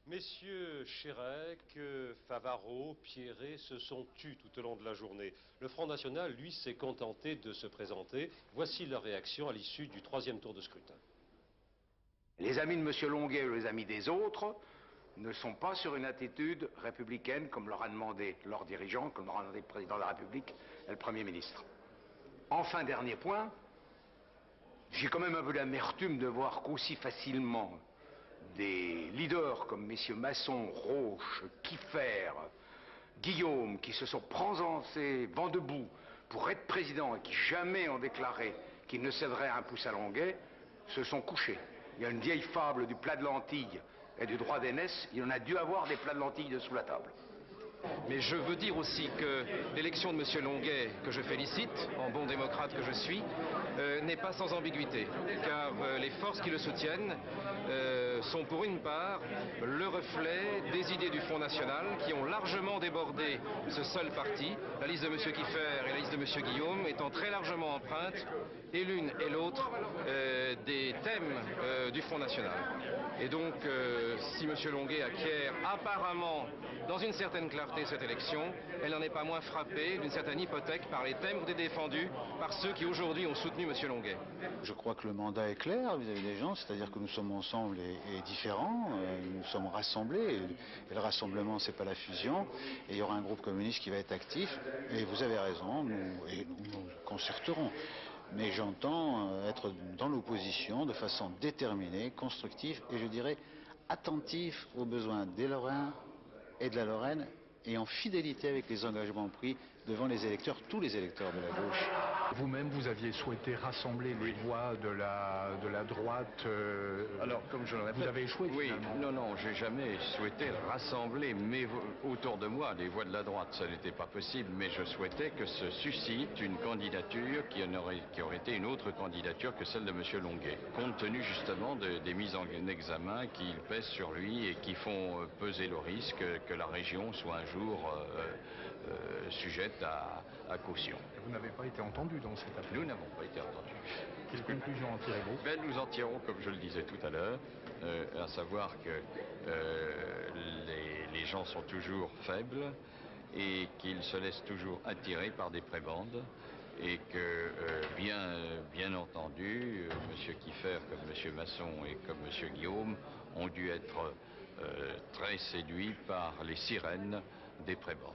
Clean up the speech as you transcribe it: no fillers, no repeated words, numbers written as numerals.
Messieurs Chérec, Favaro, Pierret se sont tus tout au long de la journée. Le Front National, lui, s'est contenté de se présenter. Voici leur réaction à l'issue du troisième tour de scrutin. Les amis de M. Longuet ou les amis des autres ne sont pas sur une attitude républicaine comme leur a demandé leur dirigeant, comme leur a demandé le président de la République et le Premier ministre. Enfin, dernier point, j'ai quand même un peu d'amertume de voir qu'aussi facilement des leaders comme messieurs Masson, Roche, Kiffer, Guillaume, qui se sont présentés vent debout pour être président et qui jamais ont déclaré qu'ils ne céderaient un pouce à Longuet, se sont couchés. Il y a une vieille fable du plat de lentilles et du droit d'aînesse, il en a dû avoir des plats de lentilles dessous la table. Mais je veux dire aussi que l'élection de M. Longuet, que je félicite, en bon démocrate que je suis, n'est pas sans ambiguïté, car les forces qui le soutiennent sont pour une part le reflet des idées du Front National qui ont largement débordé ce seul parti, la liste de M. Kiffer et la liste de M. Guillaume étant très largement empreintes, et l'une et l'autre, des thèmes du Front National. Et donc, si M. Longuet acquiert apparemment, dans une certaine clarté, cette élection, elle n'en est pas moins frappée d'une certaine hypothèque par les thèmes qui ont été défendus par ceux qui aujourd'hui ont soutenu M. Longuet. Je crois que le mandat est clair vis-à-vis des gens, c'est-à-dire que nous sommes ensemble et différents, nous sommes rassemblés, et le rassemblement c'est pas la fusion, et il y aura un groupe communiste qui va être actif, et vous avez raison, nous concerterons. Mais j'entends être dans l'opposition de façon déterminée, constructive et je dirais attentive aux besoins des Lorrains et de la Lorraine et en fidélité avec les engagements pris devant les électeurs, tous les électeurs de la gauche. Vous-même, vous aviez souhaité rassembler les voix de la droite. Alors, comme je le répète, vous avez échoué finalement. Non, j'ai jamais souhaité rassembler autour de moi les voix de la droite. Ça n'était pas possible, mais je souhaitais que se suscite une candidature qui aurait été une autre candidature que celle de M. Longuet, compte tenu justement des mises en examen qui pèsent sur lui et qui font peser le risque que la région soit un jour sujette à caution. Vous n'avez pas été entendu dans cette affaire. Nous n'avons pas été entendus. Quelle conclusion en tirez-vous? Nous en tirons, comme je le disais tout à l'heure, à savoir que les gens sont toujours faibles et qu'ils se laissent toujours attirer par des prébendes et que, bien entendu, M. Kiffer, comme M. Masson et comme M. Guillaume, ont dû être très séduits par les sirènes des prébendes.